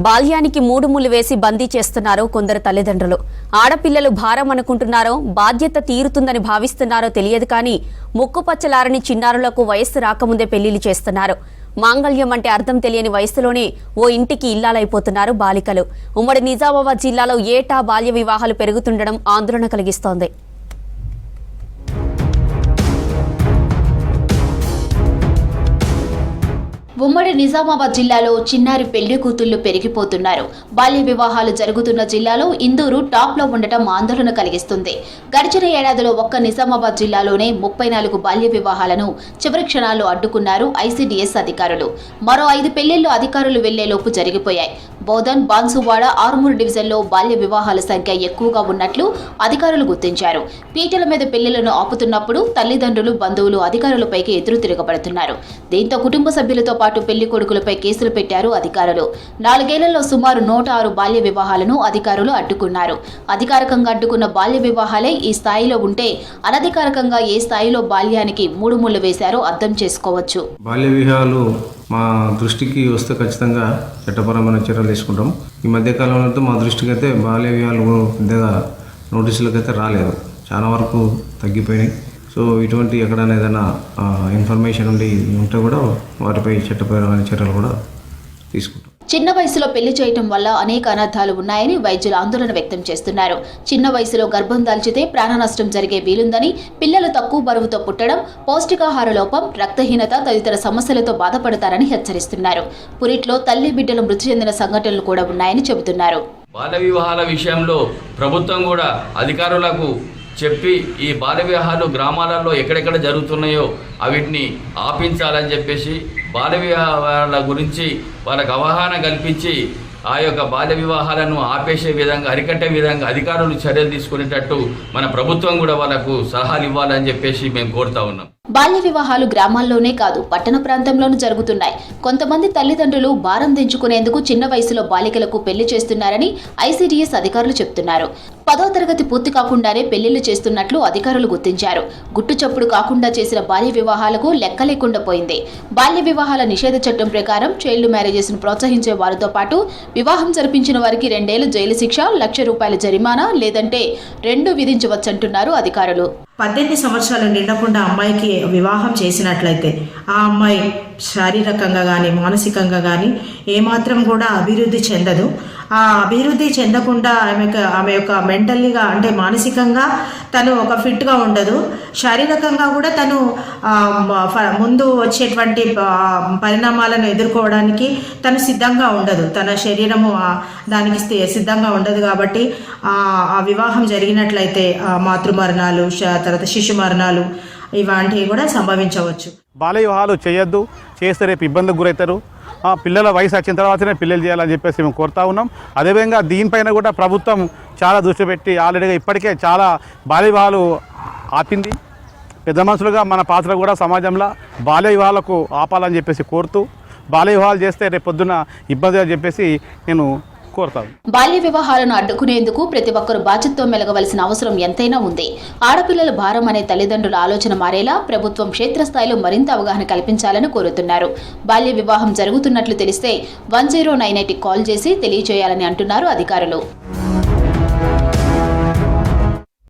బాల్యానికి మూడు ముళ్ళు వేసి బందీ చేస్తున్నారు కొందరు తల్లిదండ్రులు. ఆడపిల్లలు భారం అనుకుంటున్నారో బాధ్యత తీరుతుందని భావిస్తున్నారో తెలియదు కానీ ముక్కుపచ్చలారని చిన్నారులకు వయస్సు రాకముందే పెళ్లిళ్లు చేస్తున్నారు. మాంగళ్యం అంటే అర్థం తెలియని వయసులోనే ఓ ఇంటికి ఇల్లాలైపోతున్నారు బాలికలు. ఉమ్మడి నిజామాబాద్ జిల్లాలో ఏటా బాల్య వివాహాలు పెరుగుతుండడం ఆందోళన కలిగిస్తోంది. ఉమ్మడి నిజామాబాద్ జిల్లాలో చిన్నారి పెళ్లి కూతుళ్లు పెరిగిపోతున్నారు. బాల్య వివాహాలు జరుగుతున్న జిల్లాలో ఇందూరు టాప్ లో ఉండటం ఆందోళన కలిగిస్తుంది. గడిచిన ఏడాదిలో ఒక్క నిజామాబాద్ జిల్లాలోనే 34 బాల్య వివాహాలను చివరి క్షణాల్లో అడ్డుకున్నారు ఐసీడీఎస్ అధికారులు. మరో 5 పెళ్లిళ్లు అధికారులు వెళ్లేలోపు జరిగిపోయాయి. బోధన్, బాన్సువాడ, ఆర్మూర్ డివిజన్లో బాల్య వివాహాల సంఖ్య ఎక్కువగా ఉన్నట్లు అధికారులు గుర్తించారు. పీటల మీద పెళ్లిళ్లను ఆపుతున్నప్పుడు తల్లిదండ్రులు, బంధువులు అధికారులపైకి ఎదురు తిరగబడుతున్నారు. దీంతో కుటుంబ సభ్యులతో పాటు పెళ్లి కొడుకులపై కేసులు పెట్టారు అధికారులు. 4 ఏళ్లలో సుమారు 106 బాల్య వివాహాలను అధికారులు అడ్డుకున్నారు. అధికారికంగా అడ్డుకున్న బాల్య వివాహాలే ఈ స్థాయిలో ఉంటే అనధికారికంగా ఏ స్థాయిలో బాల్యానికి 3 ముళ్ళు వేశారో అర్థం చేసుకోవచ్చు. బాల్య వివాహాలు మా దృష్టికి వస్తే ఖచ్చితంగా చట్టపరమైన చర్యలు తీసుకుంటాం. ఈ మధ్యకాలంలో మా దృష్టికి అయితే బాల్య వివాహాలు పెద్దగా నోటీసులకైతే రాలేదు, చాలా వరకు తగ్గిపోయినాయి. సో ఇటువంటి ఎక్కడైనా ఏదైనా ఇన్ఫర్మేషన్ ఉంటే కూడా వాటిపై చట్టపరమైన చర్యలు కూడా తీసుకుంటాం. చిన్న వయసులో పెళ్లి చేయటం వల్ల అనేక అనర్థాలు ఉన్నాయని వైద్యులు ఆందోళన వ్యక్తం చేస్తున్నారు. చిన్న వయసులో గర్భం దాల్చితే ప్రాణ నష్టం జరిగే వీలుందని, పిల్లలు తక్కువ బరువుతో పుట్టడం, పౌష్టికాహార లోపం, రక్తహీనత తదితర సమస్యలతో బాధపడతారని హెచ్చరిస్తున్నారు. పురిట్లో తల్లి బిడ్డలు మృతి చెందిన సంఘటనలు కూడా ఉన్నాయని చెబుతున్నారు. బాల్య వివాహాల విషయంలో ప్రభుత్వం కూడా అధికారులకు చెప్పి ఈ బాల్య వివాహాలు గ్రామాలలో ఎక్కడెక్కడ జరుగుతున్నాయో వీటిని ఆపించాలని చెప్పేసి బాల్య వివాహాల గురించి వాళ్ళకు అవగాహన కల్పించి ఆ యొక్క బాల్య వివాహాలను ఆపేసే విధంగా, అరికట్టే విధంగా అధికారులు చర్యలు తీసుకునేటట్టు మన ప్రభుత్వం కూడా వాళ్ళకు సలహాలు ఇవ్వాలని చెప్పేసి మేము కోరుతా ఉన్నాం. బాల్య వివాహాలు గ్రామాల్లోనే కాదు, పట్టణ ప్రాంతంలోనూ జరుగుతున్నాయి. కొంతమంది తల్లిదండ్రులు భారం దించుకునేందుకు చిన్న వయసులో బాలికలకు పెళ్లి చేస్తున్నారని ఐసీడీఎస్ అధికారులు చెబుతున్నారు. 10వ తరగతి పూర్తి కాకుండానే పెళ్లిళ్లు చేస్తున్నట్లు అధికారులు గుర్తించారు. గుట్టు చప్పుడు కాకుండా చేసిన బాల్య వివాహాలకు లెక్క లేకుండా పోయింది. బాల్య వివాహాల నిషేధ చట్టం ప్రకారం చైల్డ్ మ్యారేజెస్ ను ప్రోత్సహించే వారితో పాటు వివాహం జరిపించిన వారికి 2 ఏళ్ల జైలు శిక్ష, ₹1,00,000 జరిమానా లేదంటే 2 విధించవచ్చంటున్నారు అధికారులు. 18 సంవత్సరాలు నిండకుండా అమ్మాయికి వివాహం చేసినట్లయితే ఆ అమ్మాయి శారీరకంగా కానీ మానసికంగా కానీ ఏమాత్రం కూడా అభివృద్ధి చెందదు. ఆ అభివృద్ధి చెందకుండా ఆమె యొక్క మెంటల్లీగా అంటే మానసికంగా తను ఒక ఫిట్గా ఉండదు. శారీరకంగా కూడా తను ముందు వచ్చేటువంటి పరిణామాలను ఎదుర్కోవడానికి తను సిద్ధంగా ఉండదు. తన శరీరము దానికి సిద్ధంగా ఉండదు. కాబట్టి ఆ వివాహం జరిగినట్లయితే మాతృమరణాలు, తర్వాత శిశు మరణాలు ఇలాంటివి కూడా సంభవించవచ్చు. బాల్య వివాహాలు చేయొద్దు, చేస్తే రేపు ఇబ్బందులకు గురవుతారు. పిల్లల వయసు వచ్చిన తర్వాతనే పెళ్ళిళ్ళు చేయాలని చెప్పేసి మేము కోరుతా ఉన్నాం. అదేవిధంగా దీనిపైన కూడా ప్రభుత్వం చాలా దృష్టి పెట్టి ఆల్రెడీగా ఇప్పటికే చాలా బాల్య వివాహాలు ఆపింది. పెద్ద మనుషులుగా మన పాత్ర కూడా సమాజంలో బాల్య వివాహాలకు ఆపాలని చెప్పేసి కోరుతూ, బాల్య వివాహాలు చేస్తే రేపు పొద్దున ఇబ్బంది అని చెప్పేసి నేను కోరుతాను. బాల్య వివాహాలను అడ్డుకునేందుకు ప్రతి ఒక్కరూ బాధ్యతతో మెలగవలసిన అవసరం ఎంతైనా ఉంది. ఆడపిల్లల భారం అనే తల్లిదండ్రుల ఆలోచన మారేలా ప్రభుత్వం క్షేత్రస్థాయిలో మరింత అవగాహన కల్పించాలని కోరుతున్నారు. బాల్య వివాహం జరుగుతున్నట్లు తెలిస్తే 1098కి కాల్ చేసి తెలియజేయాలని అంటున్నారు అధికారులు.